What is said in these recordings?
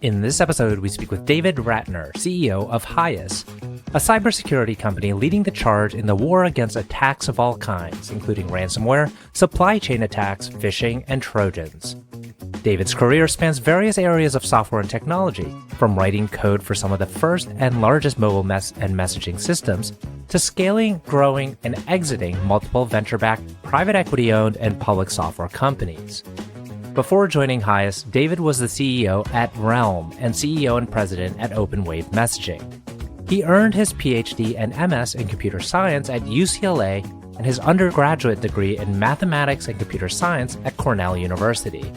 In this episode, we speak with David Ratner, CEO of HYAS, a cybersecurity company leading the charge in the war against attacks of all kinds, including ransomware, supply chain attacks, phishing, and trojans. David's career spans various areas of software and technology, from writing code for some of the first and largest mobile and messaging systems, to scaling, growing, and exiting multiple venture-backed, private equity-owned, and public software companies. Before joining HYAS, David was the CEO at Realm and CEO and president at Openwave Messaging. He earned his PhD and MS in computer science at UCLA and his undergraduate degree in mathematics and computer science at Cornell University.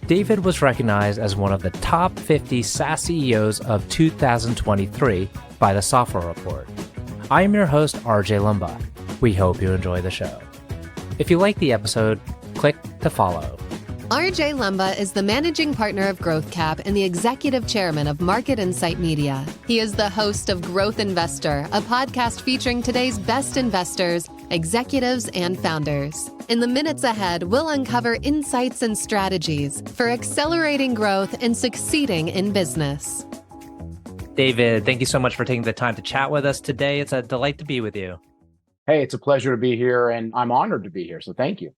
David was recognized as one of the top 50 SaaS CEOs of 2023 by the Software Report. I am your host, RJ Lumba. We hope you enjoy the show. If you like the episode, click to follow. RJ Lumba is the managing partner of GrowthCap and the executive chairman of Market Insight Media. He is the host of Growth Investor, a podcast featuring today's best investors, executives, and founders. In the minutes ahead, we'll uncover insights and strategies for accelerating growth and succeeding in business. David, thank you so much for taking the time to chat with us today. It's a delight to be with you. Hey, it's a pleasure to be here, and I'm honored to be here, so thank you.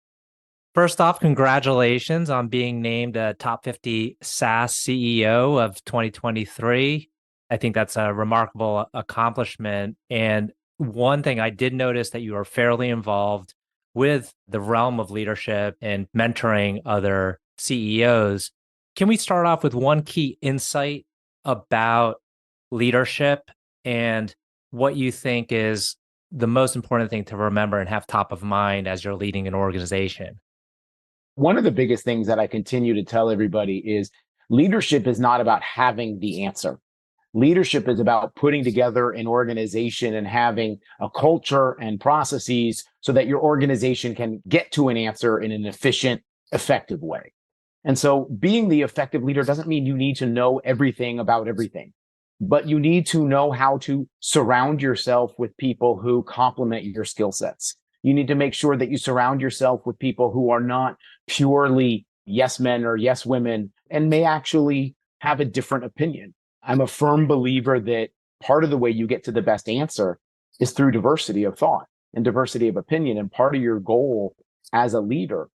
First off, congratulations on being named a top 50 SaaS CEO of 2023. I think that's a remarkable accomplishment. And one thing I did notice that you are fairly involved with the realm of leadership and mentoring other CEOs. Can we start off with one key insight about leadership and what you think is the most important thing to remember and have top of mind as you're leading an organization? One of the biggest things that I continue to tell everybody is leadership is not about having the answer. Leadership is about putting together an organization and having a culture and processes so that your organization can get to an answer in an efficient, effective way. And so being the effective leader doesn't mean you need to know everything about everything, but you need to know how to surround yourself with people who complement your skill sets. You need to make sure that you surround yourself with people who are not purely yes men or yes women and may actually have a different opinion. I'm a firm believer that part of the way you get to the best answer is through diversity of thought and diversity of opinion. And part of your goal as a leader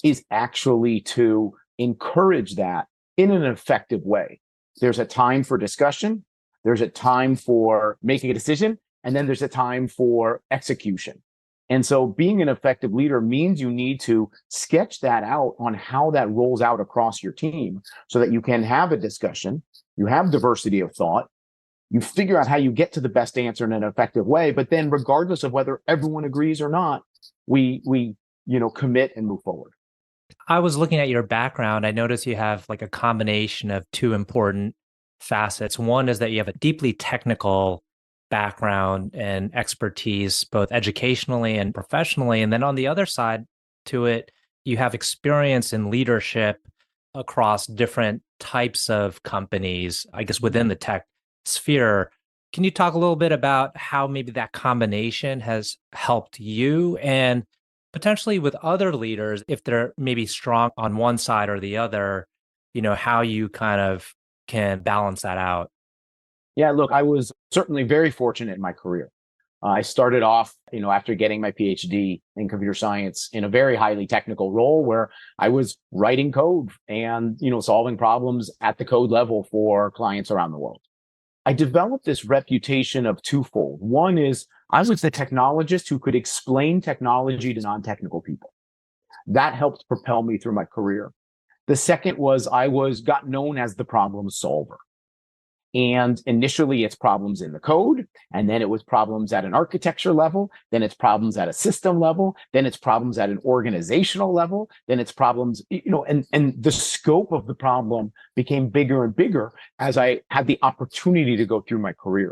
is actually to encourage that in an effective way. There's a time for discussion, there's a time for making a decision, and then there's a time for execution. And so being an effective leader means you need to sketch that out on how that rolls out across your team so that you can have a discussion, you have diversity of thought, you figure out how you get to the best answer in an effective way. But then regardless of whether everyone agrees or not, we commit and move forward. I was looking at your background. I noticed you have like a combination of two important facets. One is that you have a deeply technical background and expertise, both educationally and professionally. And then on the other side to it, you have experience in leadership across different types of companies, I guess, within the tech sphere. Can you talk a little bit about how maybe that combination has helped you and potentially with other leaders, if they're maybe strong on one side or the other, how you kind of can balance that out? Yeah, look, I was certainly very fortunate in my career. I started off, after getting my PhD in computer science in a very highly technical role where I was writing code and, solving problems at the code level for clients around the world. I developed this reputation of twofold. One is I was the technologist who could explain technology to non-technical people. That helped propel me through my career. The second was I got known as the problem solver. And initially it's problems in the code, and then it was problems at an architecture level, then it's problems at a system level, then it's problems at an organizational level, then it's problems, and the scope of the problem became bigger and bigger as I had the opportunity to go through my career.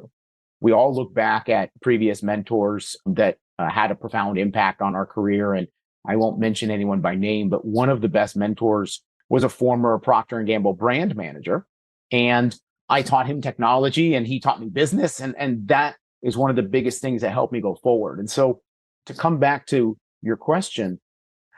We all look back at previous mentors that had a profound impact on our career, and I won't mention anyone by name, but one of the best mentors was a former Procter & Gamble brand manager, and I taught him technology and he taught me business. And that is one of the biggest things that helped me go forward. And so to come back to your question,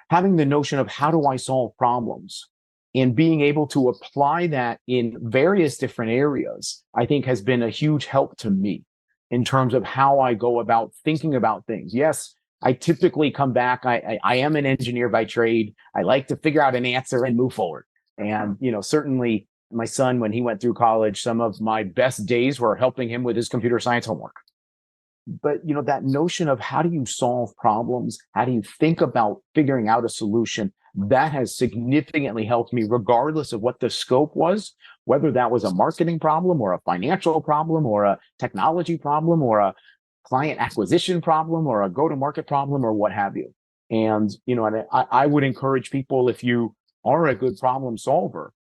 having the notion of how do I solve problems And being able to apply that in various different areas, I think has been a huge help to me in terms of how I go about thinking about things. Yes, I typically come back. I am an engineer by trade. I like to figure out an answer and move forward. And, certainly my son, when he went through college, some of my best days were helping him with his computer science homework. But, that notion of how do you solve problems? How do you think about figuring out a solution? That has significantly helped me, regardless of what the scope was, whether that was a marketing problem or a financial problem or a technology problem or a client acquisition problem or a go-to-market problem or what have you. And, I would encourage people, if you are a good problem solver,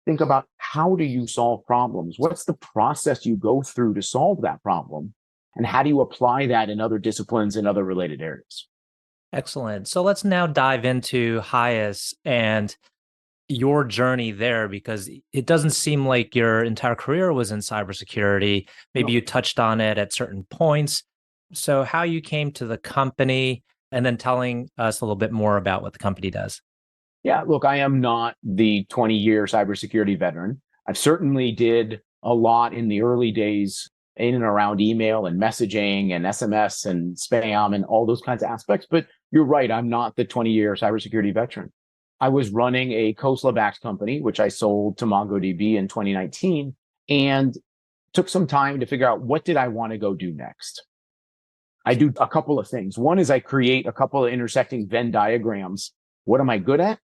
think about how do you solve problems? What's the process you go through to solve that problem? And how do you apply that in other disciplines and other related areas? Excellent. So let's now dive into HYAS and your journey there, because it doesn't seem like your entire career was in cybersecurity. Maybe you touched on it at certain points. So how you came to the company, and then telling us a little bit more about what the company does. Yeah, look, I am not the 20-year cybersecurity veteran. I've certainly did a lot in the early days in and around email and messaging and SMS and spam and all those kinds of aspects. But you're right, I'm not the 20-year cybersecurity veteran. I was running a Khosla-backed company, which I sold to MongoDB in 2019, and took some time to figure out what did I want to go do next. I do a couple of things. One is I create a couple of intersecting Venn diagrams. What am I good at?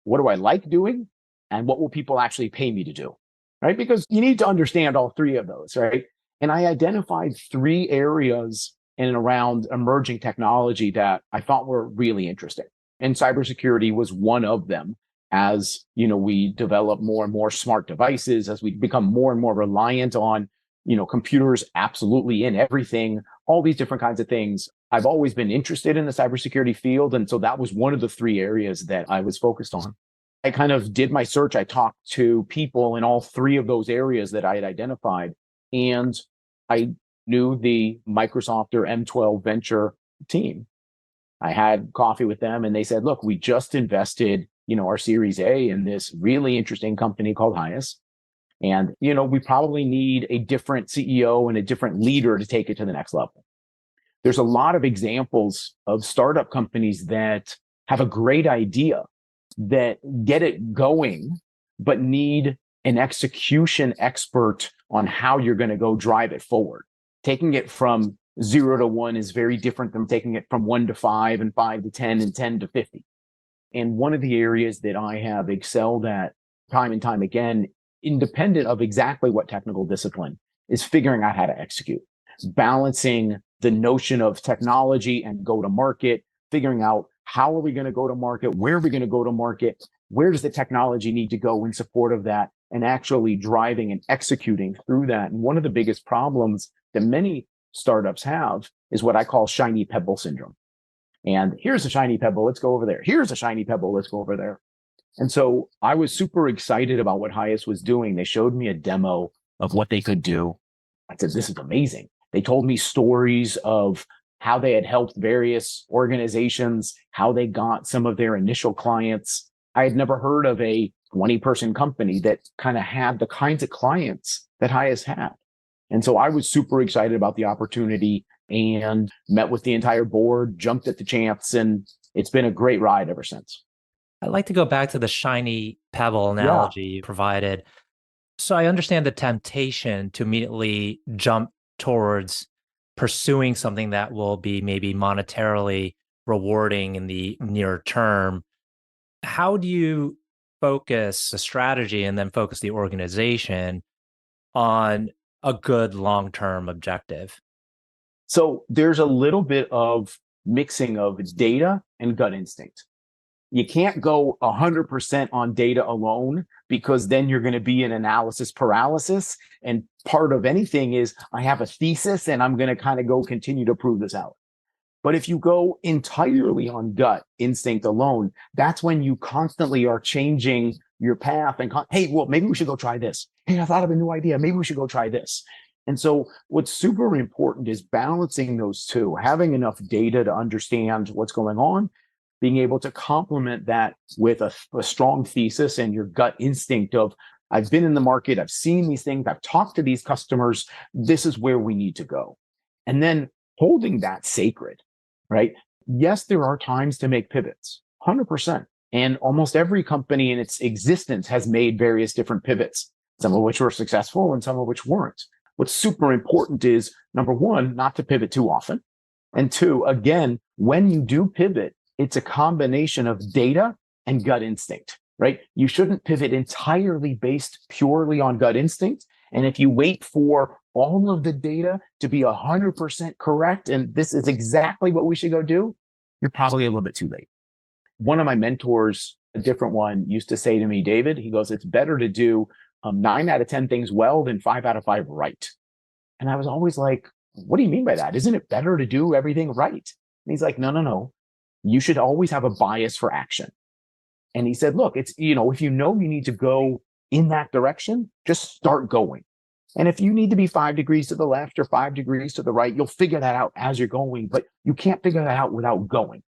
What do I like doing? And what will people actually pay me to do? Right? Because you need to understand all three of those, right? And I identified 3 areas in and around emerging technology that I thought were really interesting. And cybersecurity was one of them. As we develop more and more smart devices, as we become more and more reliant on, computers absolutely in everything, all these different kinds of things. I've always been interested in the cybersecurity field. And so that was one of the 3 areas that I was focused on. I kind of did my search. I talked to people in all 3 of those areas that I had identified. And I knew the Microsoft or M12 venture team. I had coffee with them and they said, look, we just invested, our Series A in this really interesting company called HYAS. And, we probably need a different CEO and a different leader to take it to the next level. There's a lot of examples of startup companies that have a great idea, that get it going, but need an execution expert on how you're going to go drive it forward. Taking it from 0 to 1 is very different than taking it from 1 to 5 and 5 to 10 and 10 to 50. And one of the areas that I have excelled at time and time again, independent of exactly what technical discipline, is figuring out how to execute, balancing the notion of technology and go to market, figuring out how are we going to go to market, where are we going to go to market, where does the technology need to go in support of that, and actually driving and executing through that. And one of the biggest problems that many startups have is what I call shiny pebble syndrome. And here's a shiny pebble, let's go over there. Here's a shiny pebble, let's go over there. And so I was super excited about what HYAS was doing. They showed me a demo of what they could do. I said, this is amazing. They told me stories of how they had helped various organizations, how they got some of their initial clients. I had never heard of a 20-person company that kind of had the kinds of clients that HYAS had. And so I was super excited about the opportunity and met with the entire board, jumped at the chance, and it's been a great ride ever since. I'd like to go back to the shiny pebble analogy you provided. So I understand the temptation to immediately jump towards pursuing something that will be maybe monetarily rewarding in the near term. How do you focus a strategy and then focus the organization on a good long-term objective? So there's a little bit of mixing of data and gut instinct. You can't go 100% on data alone, because then you're going to be in analysis paralysis. And part of anything is I have a thesis and I'm going to kind of go continue to prove this out. But if you go entirely on gut instinct alone, that's when you constantly are changing your path and, hey, well, maybe we should go try this. Hey, I thought of a new idea. Maybe we should go try this. And so what's super important is balancing those two, having enough data to understand what's going on, being able to complement that with a strong thesis and your gut instinct of, I've been in the market, I've seen these things, I've talked to these customers, this is where we need to go. And then holding that sacred, right? Yes, there are times to make pivots, 100%. And almost every company in its existence has made various different pivots, some of which were successful and some of which weren't. What's super important is, number one, not to pivot too often. And two, again, when you do pivot, it's a combination of data and gut instinct, right? You shouldn't pivot entirely based purely on gut instinct. And if you wait for all of the data to be 100% correct, and this is exactly what we should go do, you're probably a little bit too late. One of my mentors, a different one, used to say to me, David, he goes, it's better to do 9 out of 10 things well than 5 out of 5 right. And I was always like, what do you mean by that? Isn't it better to do everything right? And he's like, no. You should always have a bias for action. And he said, look, it's, if you know you need to go in that direction, just start going. And if you need to be 5 degrees to the left or 5 degrees to the right, you'll figure that out as you're going, but you can't figure that out without going.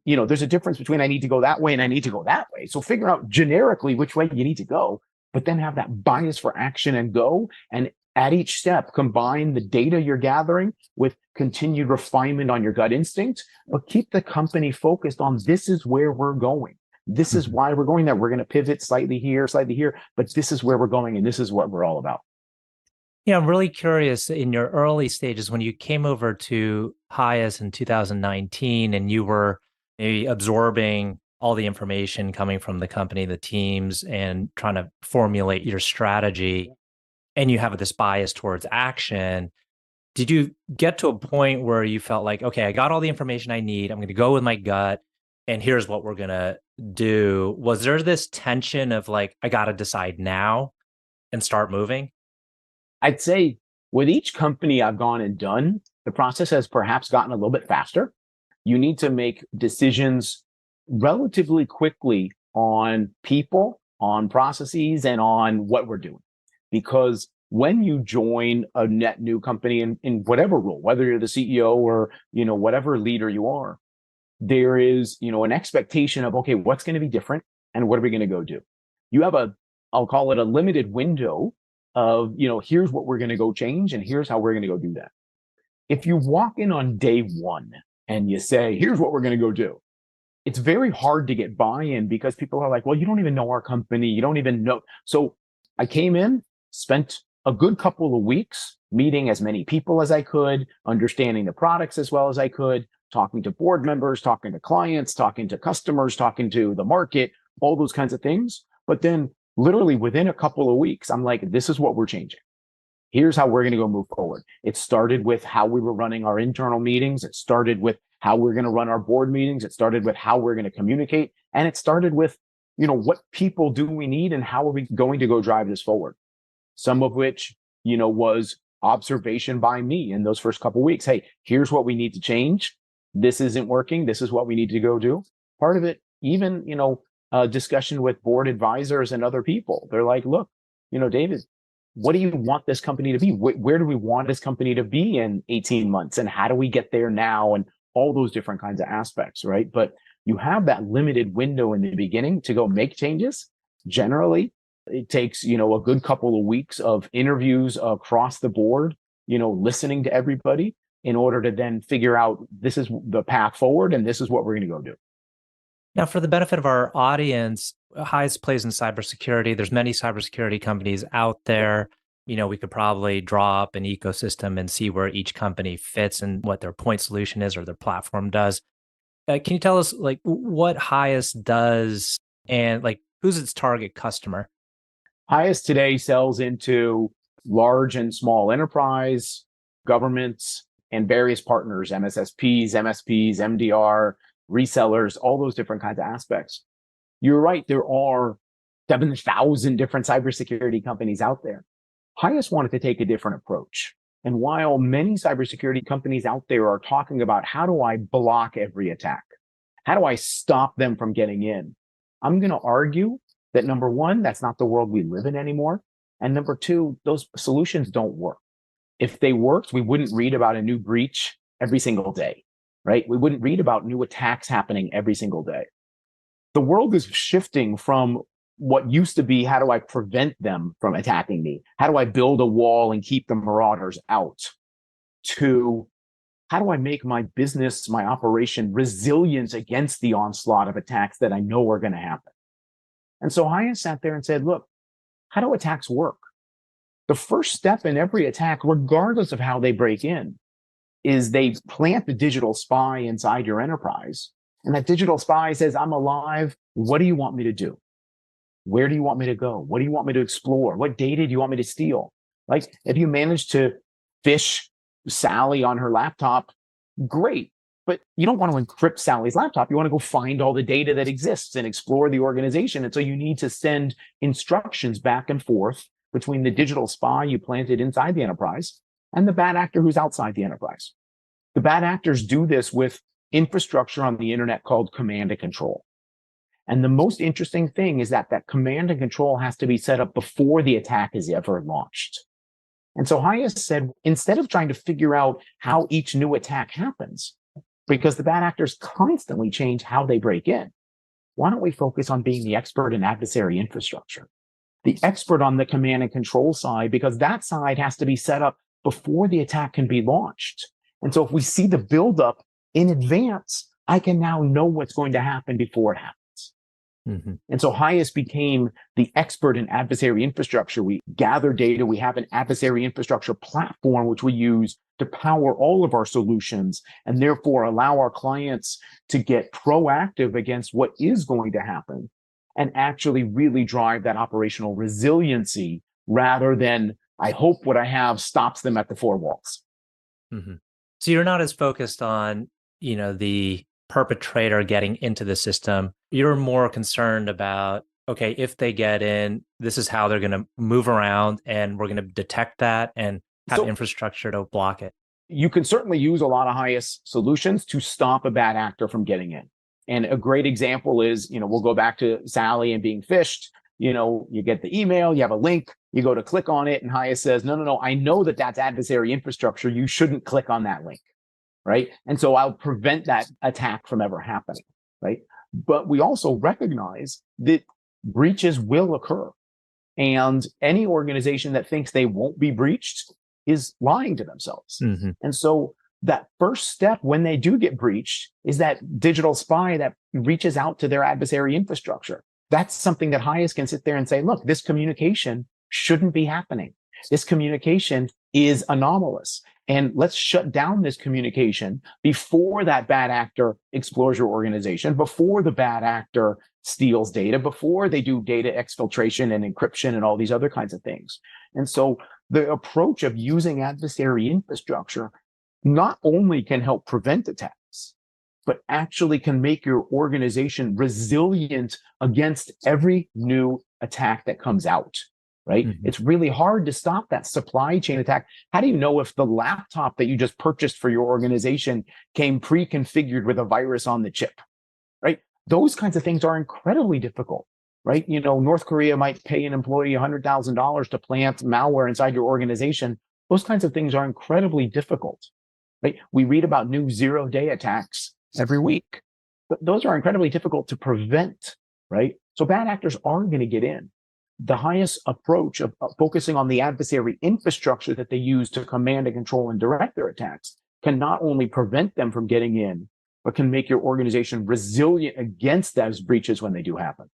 There's a difference between I need to go that way and I need to go that way. So figure out generically which way you need to go, but then have that bias for action and go. And at each step, combine the data you're gathering with continued refinement on your gut instinct, but keep the company focused on, this is where we're going. This is why we're going there. We're going to pivot slightly here, but this is where we're going and this is what we're all about. Yeah, I'm really curious, in your early stages, when you came over to HYAS in 2019 and you were maybe absorbing all the information coming from the company, the teams, and trying to formulate your strategy, and you have this bias towards action, did you get to a point where you felt like, okay, I got all the information I need, I'm going to go with my gut, and here's what we're going to do? Was there this tension of like, I got to decide now and start moving? I'd say with each company I've gone and done, the process has perhaps gotten a little bit faster. You need to make decisions relatively quickly on people, on processes, and on what we're doing. Because when you join a net new company in whatever role, whether you're the CEO or, whatever leader you are, there is, an expectation of, okay, what's going to be different and what are we going to go do? You have I'll call it a limited window of, here's what we're going to go change and here's how we're going to go do that. If you walk in on day one and you say, here's what we're going to go do, it's very hard to get buy-in because people are like, well, you don't even know our company. You don't even know. So I came in, spent a good couple of weeks meeting as many people as I could, understanding the products as well as I could, talking to board members, talking to clients, talking to customers, talking to the market, all those kinds of things. But then literally within a couple of weeks, I'm like, this is what we're changing. Here's how we're going to go move forward. It started with how we were running our internal meetings. It started with how we're going to run our board meetings. It started with how we're going to communicate. And it started with, what people do we need and how are we going to go drive this forward? Some of which, was observation by me in those first couple of weeks. Hey, here's what we need to change. This isn't working. This is what we need to go do. Part of it, even, discussion with board advisors and other people. They're like, look, David, what do you want this company to be? Where do we want this company to be in 18 months? And how do we get there now? And all those different kinds of aspects, right? But you have that limited window in the beginning to go make changes. Generally, it takes, a good couple of weeks of interviews across the board, listening to everybody in order to then figure out this is the path forward and this is what we're going to go do. Now, for the benefit of our audience, HYAS plays in cybersecurity. There's many cybersecurity companies out there. We could probably draw up an ecosystem and see where each company fits and what their point solution is or their platform does. Can you tell us like what HYAS does and like who's its target customer? HYAS today sells into large and small enterprise, governments, and various partners, MSSPs, MSPs, MDR, resellers, all those different kinds of aspects. You're right. There are 7,000 different cybersecurity companies out there. HYAS wanted to take a different approach. And while many cybersecurity companies out there are talking about how do I block every attack? How do I stop them from getting in? I'm going to argue that number one, that's not the world we live in anymore. And number two, those solutions don't work. If they worked, we wouldn't read about a new breach every single day, right? We wouldn't read about new attacks happening every single day. The world is shifting from what used to be, how do I prevent them from attacking me? How do I build a wall and keep the marauders out? To how do I make my business, my operation resilient against the onslaught of attacks that I know are going to happen? And so HYAS sat there and said, look, how do attacks work? The first step in every attack, regardless of how they break in, is they plant the digital spy inside your enterprise. And that digital spy says, I'm alive. What do you want me to do? Where do you want me to go? What do you want me to explore? What data do you want me to steal? Like, if you manage to phish Sally on her laptop, great. But you don't want to encrypt Sally's laptop. You want to go find all the data that exists and explore the organization. And so you need to send instructions back and forth between the digital spy you planted inside the enterprise and the bad actor who's outside the enterprise. The bad actors do this with infrastructure on the internet called command and control. And the most interesting thing is that that command and control has to be set up before the attack is ever launched. And so HYAS said, instead of trying to figure out how each new attack happens, because the bad actors constantly change how they break in, why don't we focus on being the expert in adversary infrastructure, the expert on the command and control side, because that side has to be set up before the attack can be launched. And so if we see the buildup in advance, I can now know what's going to happen before it happens. Mm-hmm. And so HYAS became the expert in adversary infrastructure. We gather data. We have an adversary infrastructure platform, which we use to power all of our solutions and therefore allow our clients to get proactive against what is going to happen and actually really drive that operational resiliency rather than I hope what I have stops them at the four walls. Mm-hmm. So you're not as focused on, the perpetrator getting into the system. You're more concerned about, okay, if they get in, this is how they're going to move around, and we're going to detect that and have infrastructure to block it. You can certainly use a lot of HYAS solutions to stop a bad actor from getting in. And a great example is, we'll go back to Sally and being phished. You get the email, you have a link, you go to click on it, and HYAS says, no, I know that that's adversary infrastructure. You shouldn't click on that link, right? And so I'll prevent that attack from ever happening, right? But we also recognize that breaches will occur. And any organization that thinks they won't be breached is lying to themselves. Mm-hmm. And so that first step when they do get breached is that digital spy that reaches out to their adversary infrastructure. That's something that HYAS can sit there and say, look, this communication shouldn't be happening. This communication is anomalous. And let's shut down this communication before that bad actor explores your organization, before the bad actor steals data, before they do data exfiltration and encryption and all these other kinds of things. And so the approach of using adversary infrastructure not only can help prevent attacks, but actually can make your organization resilient against every new attack that comes out, right? Mm-hmm. It's really hard to stop that supply chain attack. How do you know if the laptop that you just purchased for your organization came pre-configured with a virus on the chip, right? Those kinds of things are incredibly difficult, right? North Korea might pay an employee $100,000 to plant malware inside your organization. Those kinds of things are incredibly difficult, right? We read about new zero-day attacks every week. But those are incredibly difficult to prevent, right? So bad actors are going to get in. The HYAS approach of focusing on the adversary infrastructure that they use to command and control and direct their attacks can not only prevent them from getting in, but can make your organization resilient against those breaches when they do happen.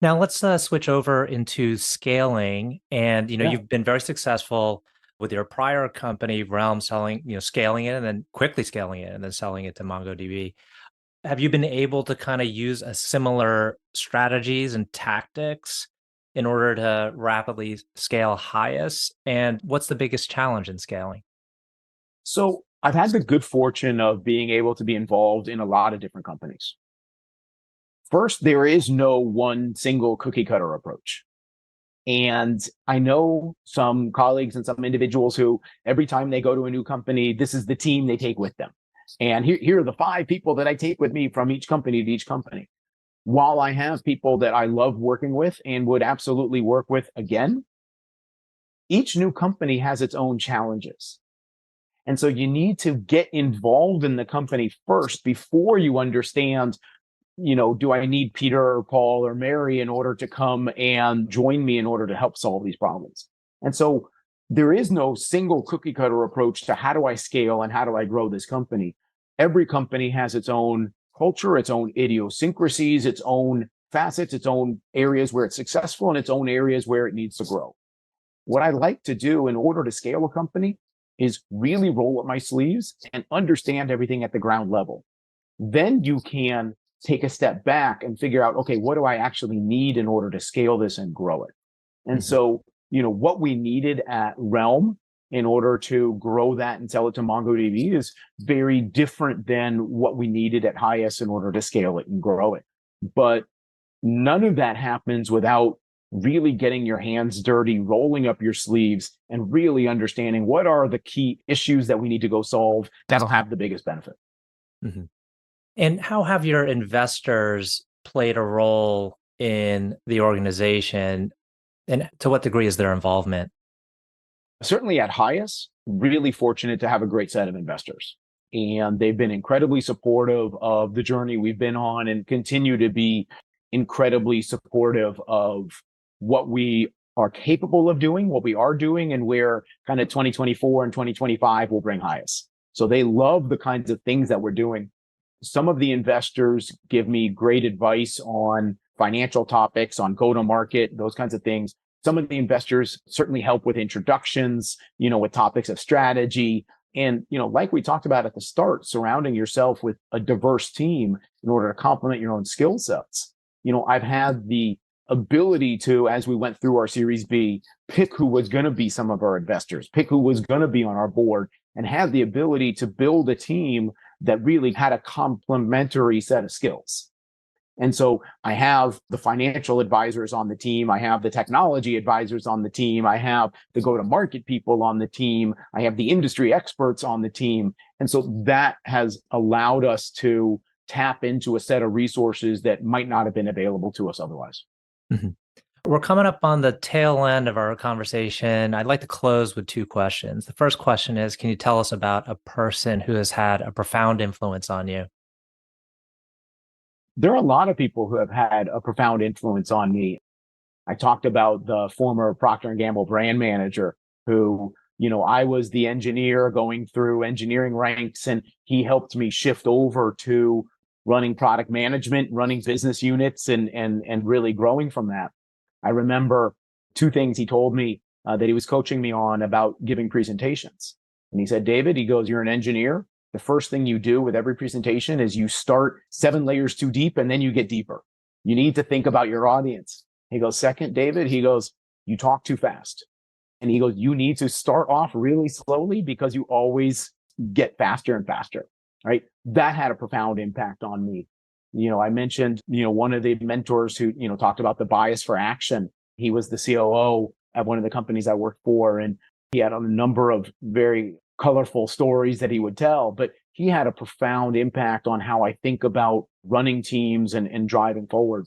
Now let's switch over into scaling. And, you've been very successful with your prior company, Realm, selling, scaling it and then quickly scaling it and then selling it to MongoDB. Have you been able to kind of use a similar strategies and tactics in order to rapidly scale HYAS? And what's the biggest challenge in scaling? So I've had the good fortune of being able to be involved in a lot of different companies. First, there is no one single cookie cutter approach. And I know some colleagues and some individuals who every time they go to a new company, this is the team they take with them. And here are the 5 people that I take with me from each company to each company. While I have people that I love working with and would absolutely work with again, each new company has its own challenges. And so you need to get involved in the company first before you understand, do I need Peter or Paul or Mary in order to come and join me in order to help solve these problems? And so there is no single cookie cutter approach to how do I scale and how do I grow this company. Every company has its own culture, its own idiosyncrasies, its own facets, its own areas where it's successful and its own areas where it needs to grow. What I like to do in order to scale a company is really roll up my sleeves and understand everything at the ground level. Then you can take a step back and figure out, okay, what do I actually need in order to scale this and grow it? And so, what we needed at Realm in order to grow that and sell it to MongoDB is very different than what we needed at HYAS in order to scale it and grow it. But none of that happens without really getting your hands dirty, rolling up your sleeves, and really understanding what are the key issues that we need to go solve that'll have the biggest benefit. Mm-hmm. And how have your investors played a role in the organization, and to what degree is their involvement? Certainly at HYAS, really fortunate to have a great set of investors. And they've been incredibly supportive of the journey we've been on and continue to be incredibly supportive of what we are capable of doing, what we are doing, and where kind of 2024 and 2025 will bring HYAS. So they love the kinds of things that we're doing. Some of the investors give me great advice on financial topics, on go-to-market, those kinds of things. Some of the investors certainly help with introductions, with topics of strategy. And, like we talked about at the start, surrounding yourself with a diverse team in order to complement your own skill sets. I've had the ability to, as we went through our Series B, pick who was going to be some of our investors, pick who was going to be on our board, and have the ability to build a team that really had a complementary set of skills. And so I have the financial advisors on the team. I have the technology advisors on the team. I have the go-to-market people on the team. I have the industry experts on the team. And so that has allowed us to tap into a set of resources that might not have been available to us otherwise. Mm-hmm. We're coming up on the tail end of our conversation. I'd like to close with two questions. The first question is, can you tell us about a person who has had a profound influence on you? There are a lot of people who have had a profound influence on me. I talked about the former Procter & Gamble brand manager who, I was the engineer going through engineering ranks, and he helped me shift over to running product management, running business units, and really growing from that. I remember two things he told me that he was coaching me on about giving presentations. And he said, David, he goes, you're an engineer. The first thing you do with every presentation is you start 7 layers too deep and then you get deeper. You need to think about your audience. He goes, second, David, he goes, you talk too fast. And he goes, you need to start off really slowly because you always get faster and faster, right? That had a profound impact on me. I mentioned, one of the mentors who, talked about the bias for action. He was the COO at one of the companies I worked for, and he had a number of very colorful stories that he would tell, but he had a profound impact on how I think about running teams and driving forward.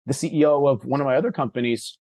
The CEO of one of my other companies,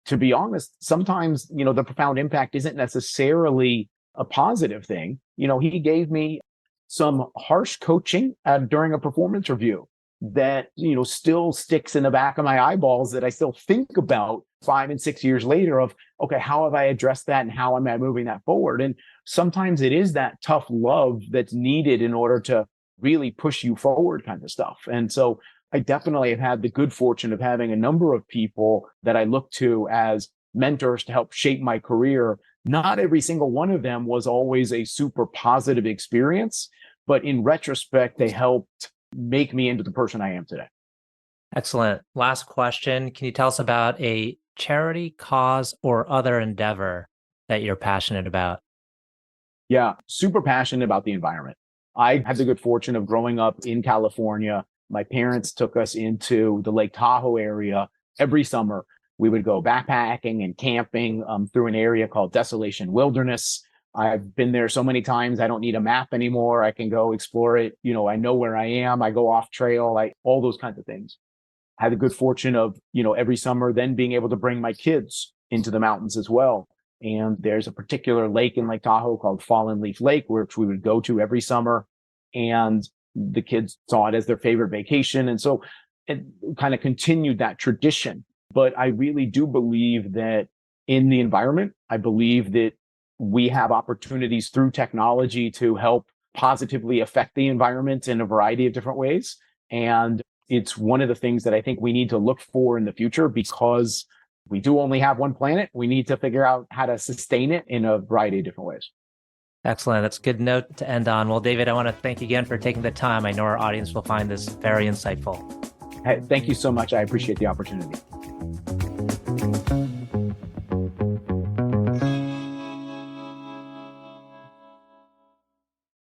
to be honest, sometimes, the profound impact isn't necessarily a positive thing. He gave me some harsh coaching during a performance review that, still sticks in the back of my eyeballs, that I still think about 5 and 6 years later of, okay, how have I addressed that and how am I moving that forward? And sometimes it is that tough love that's needed in order to really push you forward kind of stuff. And so I definitely have had the good fortune of having a number of people that I look to as mentors to help shape my career. Not every single one of them was always a super positive experience, but in retrospect, they helped make me into the person I am today. Excellent. Last question. Can you tell us about a charity, cause, or other endeavor that you're passionate about? Yeah, super passionate about the environment. I had the good fortune of growing up in California. My parents took us into the Lake Tahoe area every summer. We would go backpacking and camping through an area called Desolation Wilderness. I've been there so many times, I don't need a map anymore. I can go explore it. I know where I am. I go off trail, all those kinds of things. I had the good fortune of, every summer then being able to bring my kids into the mountains as well. And there's a particular lake in Lake Tahoe called Fallen Leaf Lake, which we would go to every summer. And the kids saw it as their favorite vacation. And so it kind of continued that tradition. But I really do believe that in the environment, I believe that we have opportunities through technology to help positively affect the environment in a variety of different ways. And it's one of the things that I think we need to look for in the future, because we do only have one planet. We need to figure out how to sustain it in a variety of different ways. Excellent. That's a good note to end on. Well, David, I want to thank you again for taking the time. I know our audience will find this very insightful. Hey, thank you so much. I appreciate the opportunity.